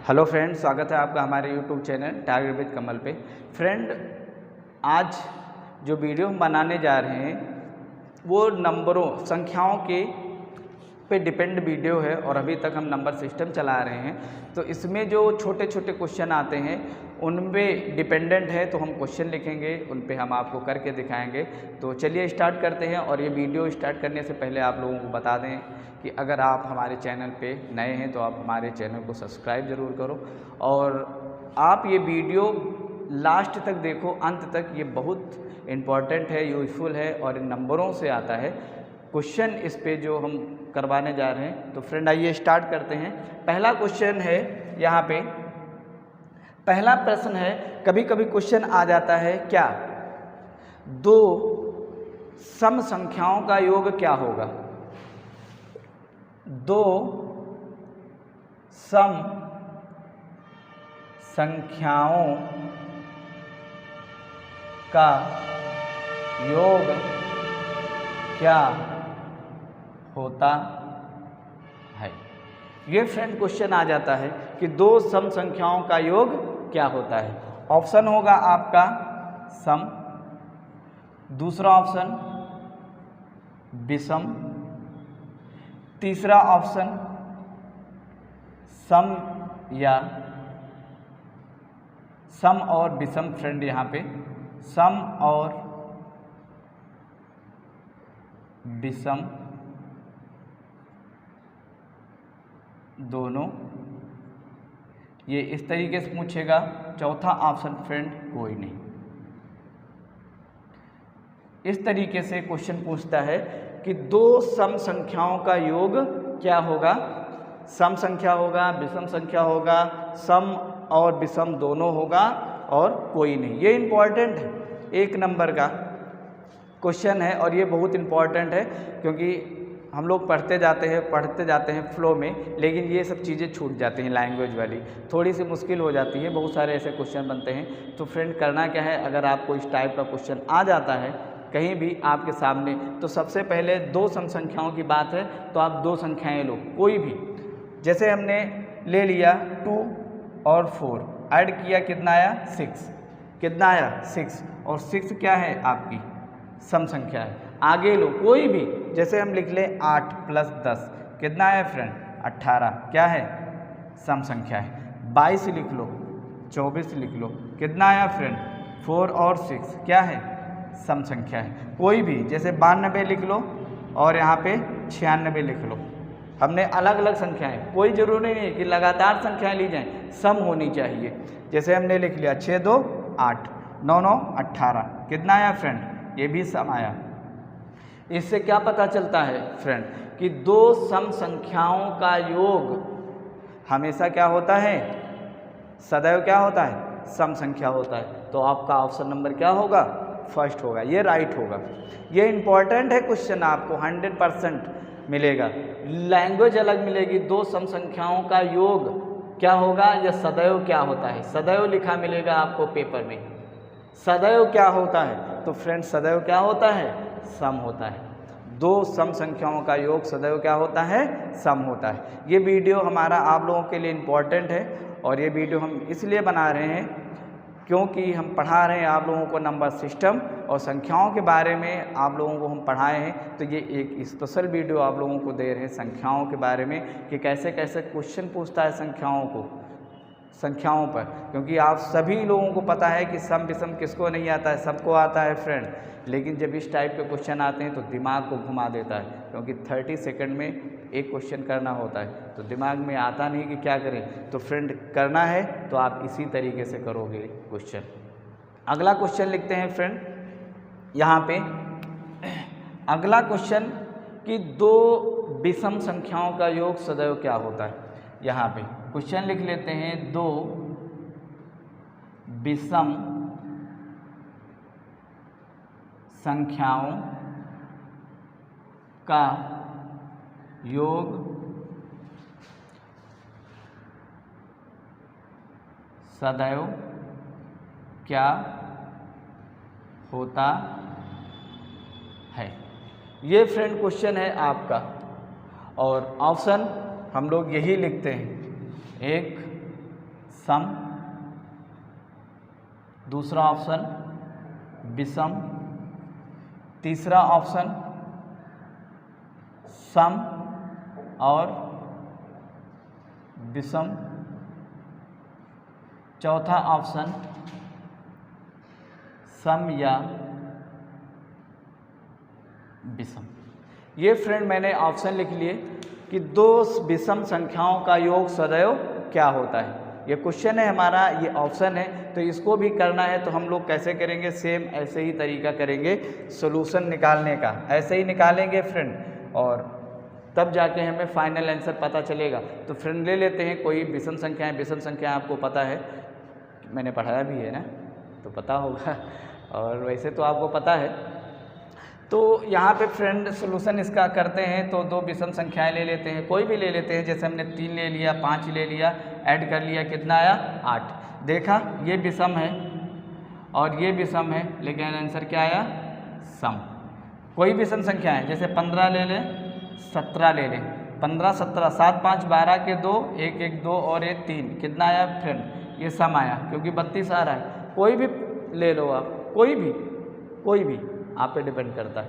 Hello friend, स्वागत है आपका हमारे यूट्यूब चैनल टारगेट विद कमल पे। फ्रेंड, आज जो वीडियो हम बनाने जा रहे हैं वो नंबरों संख्याओं के पे डिपेंड वीडियो है और अभी तक हम नंबर सिस्टम चला रहे हैं। तो इसमें जो छोटे छोटे क्वेश्चन आते हैं उनमें डिपेंडेंट है, तो हम क्वेश्चन लिखेंगे, उन पे हम आपको करके दिखाएंगे। तो चलिए स्टार्ट करते हैं। और ये वीडियो स्टार्ट करने से पहले आप लोगों को बता दें कि अगर आप हमारे चैनल पे नए हैं तो आप हमारे चैनल को सब्सक्राइब ज़रूर करो और आप ये वीडियो लास्ट तक देखो, अंत तक। ये बहुत इम्पॉर्टेंट है, यूज़फुल है और इन नंबरों से आता है क्वेश्चन इस पे जो हम करवाने जा रहे हैं। तो फ्रेंड आइए स्टार्ट करते हैं। पहला क्वेश्चन है यहाँ पे, पहला प्रश्न है, कभी कभी क्वेश्चन आ जाता है क्या दो सम संख्याओं का योग क्या होगा। दो सम संख्याओं का योग क्या होता है। ये फ्रेंड क्वेश्चन आ जाता है कि दो सम संख्याओं का योग क्या होता है। ऑप्शन होगा आपका सम, दूसरा ऑप्शन विषम, तीसरा ऑप्शन सम या सम और विषम। फ्रेंड यहाँ पे सम और विषम दोनों, ये इस तरीके से पूछेगा। चौथा ऑप्शन फ्रेंड कोई नहीं। इस तरीके से क्वेश्चन पूछता है कि दो सम संख्याओं का योग क्या होगा। सम संख्या होगा, विषम संख्या होगा, सम और विषम दोनों होगा और कोई नहीं। ये इम्पॉर्टेंट है, एक नंबर का क्वेश्चन है और ये बहुत इम्पॉर्टेंट है क्योंकि हम लोग पढ़ते जाते हैं फ्लो में, लेकिन ये सब चीज़ें छूट जाती हैं। लैंग्वेज वाली थोड़ी सी मुश्किल हो जाती है, बहुत सारे ऐसे क्वेश्चन बनते हैं। तो फ्रेंड करना क्या है, अगर आपको इस टाइप का क्वेश्चन आ जाता है कहीं भी आपके सामने, तो सबसे पहले दो सम संख्याओं की बात है तो आप दो संख्याएं लो कोई भी। जैसे हमने ले लिया 2 और 4, ऐड किया, कितना आया 6, कितना आया 6, और 6 क्या है आपकी सम संख्या है। आगे लो कोई भी, जैसे हम लिख लें 8 + 10, कितना है फ्रेंड 18, क्या है सम संख्या है। 22 लिख लो, 24 लिख लो, कितना आया फ्रेंड 4 और 6, क्या है सम संख्या है। कोई भी, जैसे 92 लिख लो और यहाँ पे 96 लिख लो। हमने अलग अलग संख्याएं, कोई ज़रूरी नहीं है कि लगातार संख्याएं ली जाएं, सम होनी चाहिए। जैसे हमने लिख लिया 6 2 8, 9 9 18, कितना आया फ्रेंड, ये भी सम आया। इससे क्या पता चलता है फ्रेंड कि दो सम संख्याओं का योग हमेशा क्या होता है, सदैव क्या होता है, सम संख्या होता है। तो आपका ऑप्शन नंबर क्या होगा, फर्स्ट होगा, ये राइट होगा। ये इंपॉर्टेंट है क्वेश्चन, आपको 100% मिलेगा। लैंग्वेज अलग मिलेगी, दो सम संख्याओं का योग क्या होगा या सदैव क्या होता है। सदैव लिखा मिलेगा आपको पेपर में, सदैव क्या होता है। तो फ्रेंड सदैव क्या होता है, सम होता है। दो सम संख्याओं का योग सदैव क्या होता है, सम होता है। ये वीडियो हमारा आप लोगों के लिए इम्पॉर्टेंट है और ये वीडियो हम इसलिए बना रहे हैं क्योंकि हम पढ़ा रहे हैं आप लोगों को नंबर सिस्टम और संख्याओं के बारे में आप लोगों को हम पढ़ाए हैं। तो ये एक स्पेशल वीडियो आप लोगों को दे रहे हैं संख्याओं के बारे में कि कैसे कैसे क्वेश्चन पूछता है संख्याओं पर, क्योंकि आप सभी लोगों को पता है कि सम विषम किसको नहीं आता है, सबको आता है फ्रेंड। लेकिन जब इस टाइप के क्वेश्चन आते हैं तो दिमाग को घुमा देता है, क्योंकि 30 सेकंड में एक क्वेश्चन करना होता है तो दिमाग में आता नहीं कि क्या करें। तो फ्रेंड करना है तो आप इसी तरीके से करोगे क्वेश्चन। अगला क्वेश्चन लिखते हैं फ्रेंड यहाँ पे। अगला क्वेश्चन कि दो विषम संख्याओं का योग सदैव क्या होता है। यहाँ पे क्वेश्चन लिख लेते हैं, दो विषम संख्याओं का योग सदैव क्या होता है। ये फ्रेंड क्वेश्चन है आपका और ऑप्शन हम लोग यही लिखते हैं, 1 सम, दूसरा ऑप्शन विषम, तीसरा ऑप्शन सम और विषम, चौथा ऑप्शन सम या विषम। ये फ्रेंड मैंने ऑप्शन लिख लिए कि दो विषम संख्याओं का योग सदैव क्या होता है। ये क्वेश्चन है हमारा, ये ऑप्शन है, तो इसको भी करना है तो हम लोग कैसे करेंगे, सेम ऐसे ही तरीका करेंगे सॉल्यूशन निकालने का, ऐसे ही निकालेंगे फ्रेंड, और तब जाके हमें फाइनल आंसर पता चलेगा। तो फ्रेंड ले लेते हैं कोई विषम संख्या है। विषम संख्या आपको पता है, मैंने पढ़ाया भी है ना, तो पता होगा, और वैसे तो आपको पता है। तो यहाँ पे फ्रेंड सॉल्यूशन इसका करते हैं, तो दो विषम संख्याएं ले लेते हैं, कोई भी ले लेते हैं, जैसे हमने 3 ले लिया, 5 ले लिया, ऐड कर लिया, कितना आया 8। देखा ये विषम है और ये विषम है, लेकिन आंसर क्या आया सम। कोई विषम संख्या है, जैसे 15 ले लें, 17 ले लें, 15 17 7 5 12 के 2, 1 1 2 और 1 3, कितना आया फ्रेंड, ये सम आया, क्योंकि 32 आ रहा है। कोई भी ले लो आप, कोई भी आप पे डिपेंड करता है।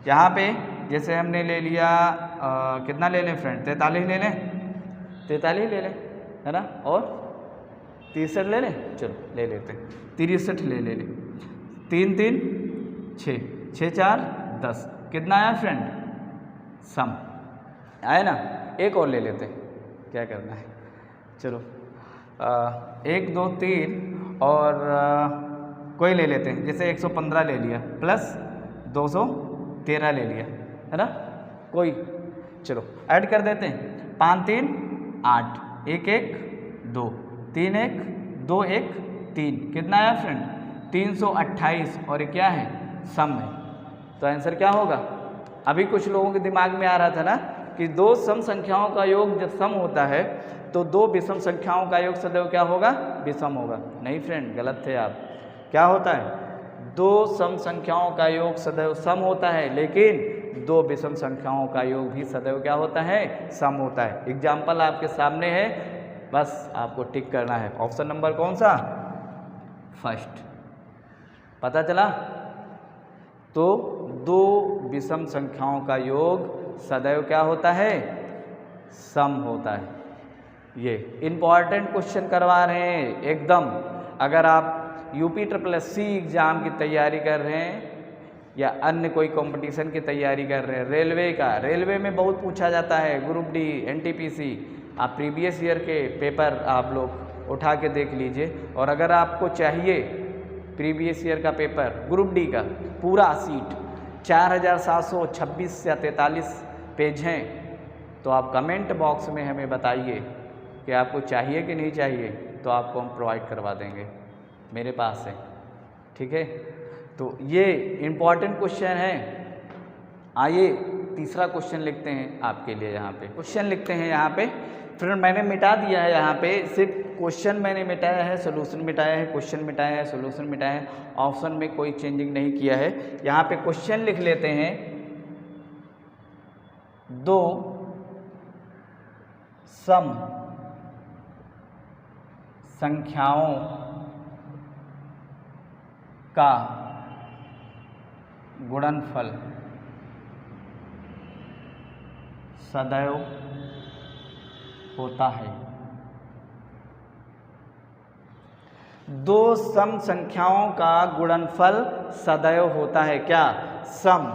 यहाँ पे जैसे हमने ले लिया कितना ले लें फ्रेंड, 43 ले लें, 43 ले लें, है ना, और 63 ले लें, चलो ले लेते हैं, 63 ले लें, 3 3 6 6 4 10, कितना आया फ्रेंड सम आया ना। एक और ले लेते हैं, क्या करना है, चलो 1 2 3 और कोई ले लेते हैं, जैसे 115 ले लिया प्लस 213 ले लिया, है ना, कोई, चलो ऐड कर देते हैं, 5 3 8, 1 1 2, 3 1 2 1 3, कितना आया फ्रेंड 328, और ये क्या है सम है। तो आंसर क्या होगा, अभी कुछ लोगों के दिमाग में आ रहा था ना कि दो सम संख्याओं का योग जब सम होता है तो दो विषम संख्याओं का योग सदैव क्या होगा, विषम होगा। नहीं फ्रेंड, गलत थे आप। क्या होता है, दो सम संख्याओं का योग सदैव सम होता है, लेकिन दो विषम संख्याओं का योग भी सदैव क्या होता है, सम होता है। एग्जाम्पल आपके सामने है, बस आपको टिक करना है। ऑप्शन नंबर कौन सा, फर्स्ट, पता चला। तो दो विषम संख्याओं का योग सदैव क्या होता है, सम होता है। ये इम्पॉर्टेंट क्वेश्चन करवा रहे हैं एकदम। अगर आप UPSSC एग्ज़ाम की तैयारी कर रहे हैं या अन्य कोई कंपटीशन की तैयारी कर रहे हैं, रेलवे का, रेलवे में बहुत पूछा जाता है, ग्रुप डी, NTPC, आप प्रीवियस ईयर के पेपर आप लोग उठा के देख लीजिए। और अगर आपको चाहिए प्रीवियस ईयर का पेपर ग्रुप डी का पूरा सीट 4726 या 43 पेज हैं, तो आप कमेंट बॉक्स में हमें बताइए कि आपको चाहिए कि नहीं चाहिए, तो आपको हम प्रोवाइड करवा देंगे, मेरे पास है, ठीक है। तो ये इम्पॉर्टेंट क्वेश्चन है। आइए तीसरा क्वेश्चन लिखते हैं आपके लिए। यहाँ पे क्वेश्चन लिखते हैं, यहाँ पे फिर मैंने मिटा दिया है, यहाँ पे सिर्फ क्वेश्चन मैंने मिटाया है, सोल्यूशन मिटाया है, क्वेश्चन मिटाया है, सोल्यूशन मिटाया है, ऑप्शन में कोई चेंजिंग नहीं किया है। यहाँ पे क्वेश्चन लिख लेते हैं, दो सम संख्याओं का गुणनफल सदैव होता है। दो सम संख्याओं का गुणनफल सदैव होता है, क्या, सम।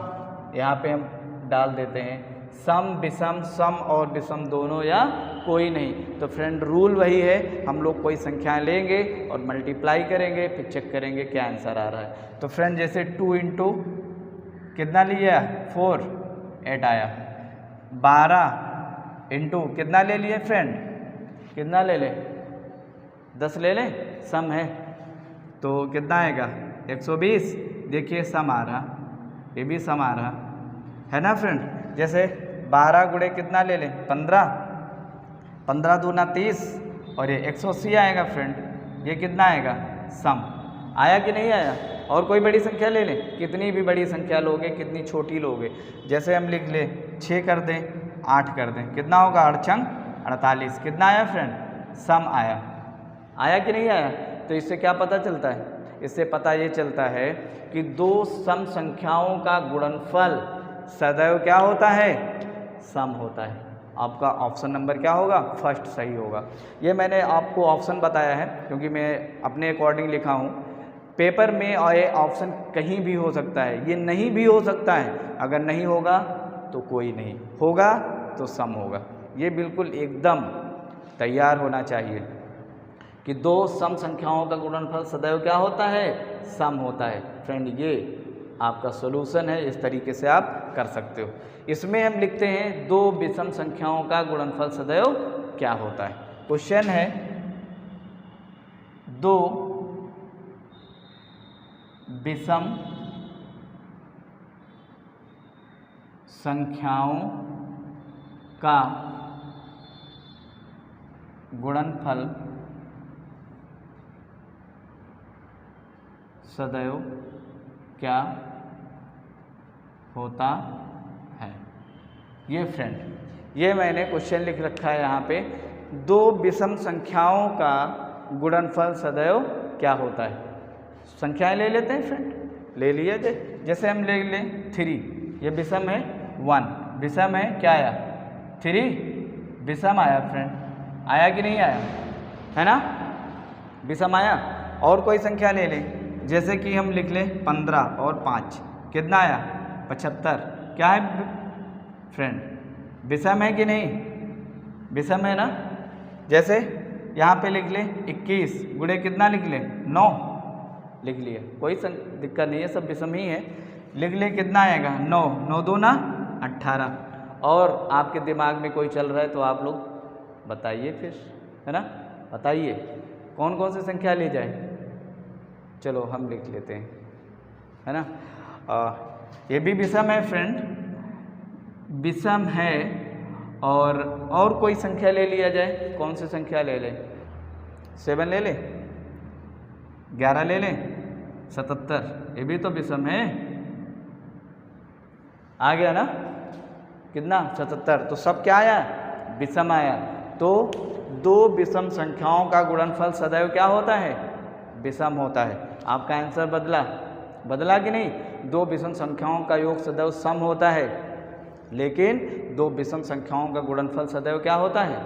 यहाँ पे हम डाल देते हैं सम विषम, सम और विषम दोनों या कोई नहीं। तो फ्रेंड रूल वही है, हम लोग कोई संख्याएं लेंगे और मल्टीप्लाई करेंगे, फिर चेक करेंगे क्या आंसर आ रहा है। तो फ्रेंड जैसे 2 इंटू कितना लिया 4, 8 आया। 12 इंटू कितना ले लिए फ्रेंड, कितना ले लें 10 ले लें, सम है तो कितना आएगा 120। देखिए सम आ रहा, ये भी सम आ रहा है ना फ्रेंड। जैसे 12 गुणे कितना ले लें 15, 15 दूना 30 और ये 180 आएगा फ्रेंड। ये कितना आएगा सम, आया कि नहीं आया। और कोई बड़ी संख्या ले लें, कितनी भी बड़ी संख्या लोगे, कितनी छोटी लोगे। जैसे हम लिख लें 6 कर दें, 8 कर दें, कितना होगा 8 छंग 48, कितना आया फ्रेंड, सम आया। आया कि नहीं आया? तो इससे क्या पता चलता है? इससे पता ये चलता है कि दो सम संख्याओं का गुणनफल सदैव क्या होता है? सम होता है। आपका ऑप्शन नंबर क्या होगा? फर्स्ट सही होगा। ये मैंने आपको ऑप्शन बताया है क्योंकि मैं अपने अकॉर्डिंग लिखा हूँ। पेपर में ये ऑप्शन कहीं भी हो सकता है, ये नहीं भी हो सकता है। अगर नहीं होगा तो कोई नहीं, होगा तो सम होगा। ये बिल्कुल एकदम तैयार होना चाहिए कि दो सम संख्याओं का गुणनफल सदैव क्या होता है? सम होता है। फ्रेंड ये आपका सॉल्यूशन है, इस तरीके से आप कर सकते हो। इसमें हम लिखते हैं दो विषम संख्याओं का गुणनफल सदैव क्या होता है। क्वेश्चन है दो विषम संख्याओं का गुणनफल सदैव क्या होता है। ये फ्रेंड, ये मैंने क्वेश्चन लिख रखा है यहाँ पे, दो विषम संख्याओं का गुणनफल सदैव क्या होता है। संख्याएं ले लेते हैं फ्रेंड, ले लिए जैसे हम ले लें 3, ये विषम है 1, विषम है क्या आया? 3 विषम आया फ्रेंड, आया कि नहीं आया? है ना, विषम आया। और कोई संख्या ले लें, जैसे कि हम लिख लें 15 और 5, कितना आया? 75। क्या है फ्रेंड? विषम है कि नहीं? विषम है ना। जैसे यहाँ पे लिख लें 21 गुणे कितना लिख लें? 9 लिख लिए, कोई दिक्कत नहीं है, सब विषम ही है। लिख लें कितना आएगा? 9, 9 दूना 18। और आपके दिमाग में कोई चल रहा है तो आप लोग बताइए फिर, है ना, बताइए कौन कौन सी संख्या ली जाए। चलो हम लिख लेते हैं, है ना। ये भी विषम है फ्रेंड, विषम है। और कोई संख्या ले लिया जाए, कौन सी संख्या ले लें? 7 ले लें, 11 ले लें, 77, ये भी तो विषम है। आ गया ना, कितना? 77। तो सब क्या आया? विषम आया। तो दो विषम संख्याओं का गुणनफल सदैव क्या होता है? विषम होता है। आपका आंसर बदला कि नहीं? दो विषम संख्याओं का योग सदैव सम होता है, लेकिन दो विषम संख्याओं का गुणनफल सदैव क्या होता है?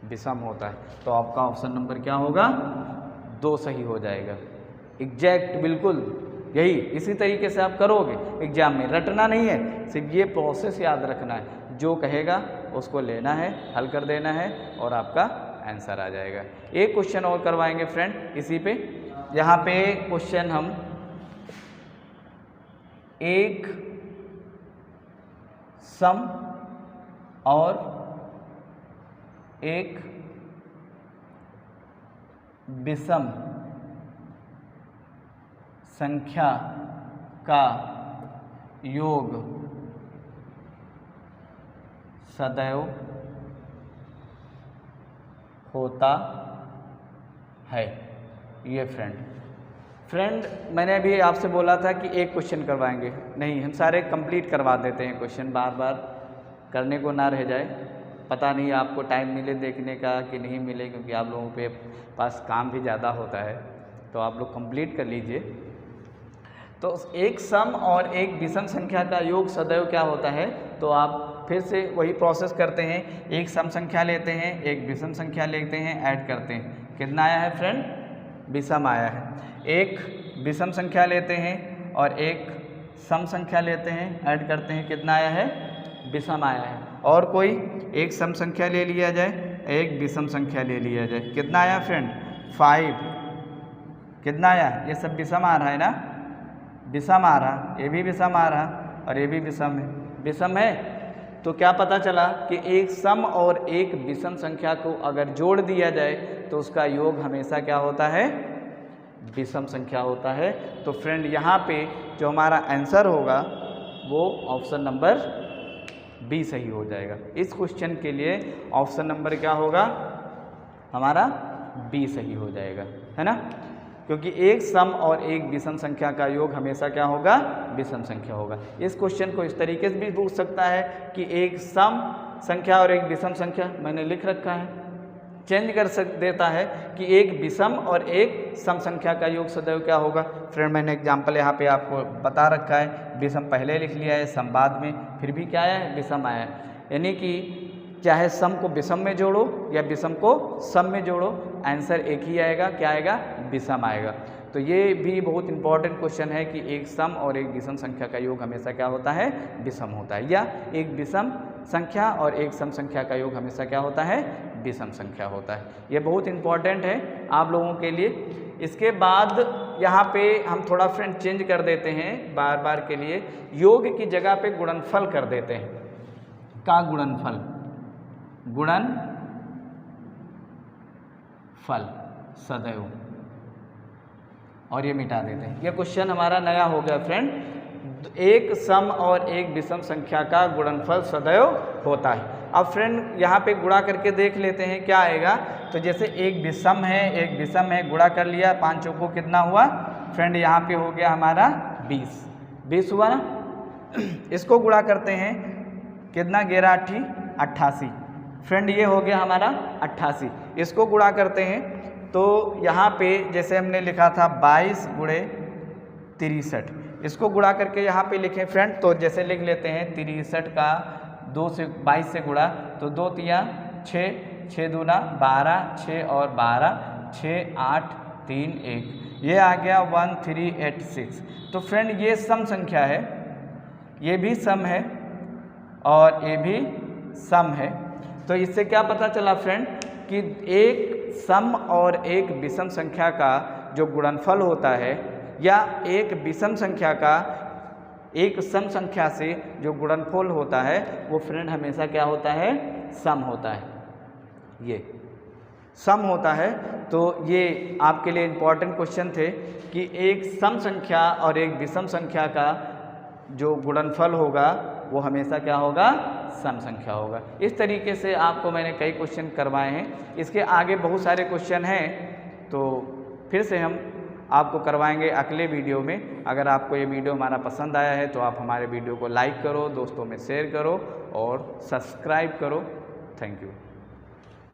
विषम होता है। तो आपका ऑप्शन नंबर क्या होगा? 2 सही हो जाएगा। एग्जैक्ट बिल्कुल यही, इसी तरीके से आप करोगे एग्जाम में। रटना नहीं है, सिर्फ ये प्रोसेस याद रखना है, जो कहेगा उसको लेना है, हल कर देना है और आपका आंसर आ जाएगा। एक क्वेश्चन और करवाएंगे फ्रेंड इसी पे। यहाँ पे क्वेश्चन हम एक सम और एक विषम संख्या का योग सदैव होता है। ये फ्रेंड मैंने अभी आपसे बोला था कि एक क्वेश्चन करवाएंगे, नहीं हम सारे कंप्लीट करवा देते हैं क्वेश्चन, बार बार करने को ना रह जाए। पता नहीं आपको टाइम मिले देखने का कि नहीं मिले, क्योंकि आप लोगों पे पास काम भी ज़्यादा होता है, तो आप लोग कंप्लीट कर लीजिए। तो एक सम और एक विषम संख्या का योग सदैव क्या होता है, तो आप फिर से वही प्रोसेस करते हैं। एक सम संख्या लेते हैं, एक विषम संख्या लेते हैं, ऐड करते हैं। कितना आया है फ्रेंड? विषम आया है। एक विषम संख्या लेते हैं और एक सम संख्या लेते हैं, ऐड करते हैं, कितना आया है? विषम आया है। और कोई एक सम संख्या ले लिया जाए, एक विषम संख्या ले लिया जाए, कितना आया फ्रेंड? 5। कितना आया? ये सब विषम आ रहा है ना, विषम आ रहा, ये भी विषम आ रहा और ये भी विषम है। विषम है तो क्या पता चला कि एक सम और एक विषम संख्या को अगर जोड़ दिया जाए तो उसका योग हमेशा क्या होता है? विषम संख्या होता है। तो फ्रेंड यहाँ पे जो हमारा आंसर होगा वो ऑप्शन नंबर बी सही हो जाएगा। इस क्वेश्चन के लिए ऑप्शन नंबर क्या होगा हमारा? बी सही हो जाएगा, है ना, क्योंकि एक सम और एक विषम संख्या का योग हमेशा क्या होगा? विषम संख्या होगा। इस क्वेश्चन को इस तरीके से भी पूछ सकता है कि एक सम संख्या और एक विषम संख्या, मैंने लिख रखा है, चेंज कर देता है कि एक विषम और एक सम संख्या का योग सदैव क्या होगा। फ्रेंड मैंने एग्जाम्पल यहाँ पे आपको बता रखा है, विषम पहले लिख लिया है, सम बाद में, फिर भी क्या आया है, विषम आया है। यानी कि चाहे सम को विषम में जोड़ो या विषम को सम में जोड़ो, आंसर एक ही आएगा, क्या आएगा, विषम आएगा। तो ये भी बहुत इंपॉर्टेंट क्वेश्चन है कि एक सम और एक विषम संख्या का योग हमेशा क्या होता है, विषम होता है, या एक विषम संख्या और एक सम संख्या का योग हमेशा क्या होता है, विषम संख्या होता है। ये बहुत इंपॉर्टेंट है आप लोगों के लिए। इसके बाद यहाँ पे हम थोड़ा फ्रेंड चेंज कर देते हैं, बार बार के लिए योग की जगह पे गुणनफल कर देते हैं। का गुणनफल, गुणनफल सदैव, और ये मिटा देते हैं। ये क्वेश्चन हमारा नया हो गया फ्रेंड, एक सम और एक विषम संख्या का गुणनफल सदैव होता है। अब फ्रेंड यहाँ पे गुणा करके देख लेते हैं क्या आएगा। तो जैसे एक विषम है एक विषम है, गुणा कर लिया, 5 चौको कितना हुआ फ्रेंड, यहाँ पे हो गया हमारा 20 हुआ ना। इसको गुणा करते हैं, कितना, 11 8 88 फ्रेंड, ये हो गया हमारा 88। इसको गुणा करते हैं तो यहाँ पे जैसे हमने लिखा था 22 गुणे 63, इसको गुणा करके यहाँ पे लिखें फ्रेंड, तो जैसे लिख लेते हैं 63 का 22 से गुणा, तो 2 तिया 6, 6 दूना 12, 6 और 12, 6 8 3 1, ये आ गया 1386। तो फ्रेंड ये सम संख्या है, ये भी सम है और ये भी सम है। तो इससे क्या पता चला फ्रेंड कि एक सम और एक विषम संख्या का जो गुणनफल होता है, या एक विषम संख्या का एक सम संख्या से जो गुणनफल होता है, वो फ्रेंड हमेशा क्या होता है, सम होता है, ये सम होता है। तो ये आपके लिए इम्पॉर्टेंट क्वेश्चन थे कि एक सम संख्या और एक विषम संख्या का जो गुणनफल होगा वो हमेशा क्या होगा, सम संख्या होगा। इस तरीके से आपको मैंने कई क्वेश्चन करवाए हैं, इसके आगे बहुत सारे क्वेश्चन हैं, तो फिर से हम आपको करवाएंगे अगले वीडियो में। अगर आपको ये वीडियो हमारा पसंद आया है तो आप हमारे वीडियो को लाइक करो, दोस्तों में शेयर करो और सब्सक्राइब करो। Thank you.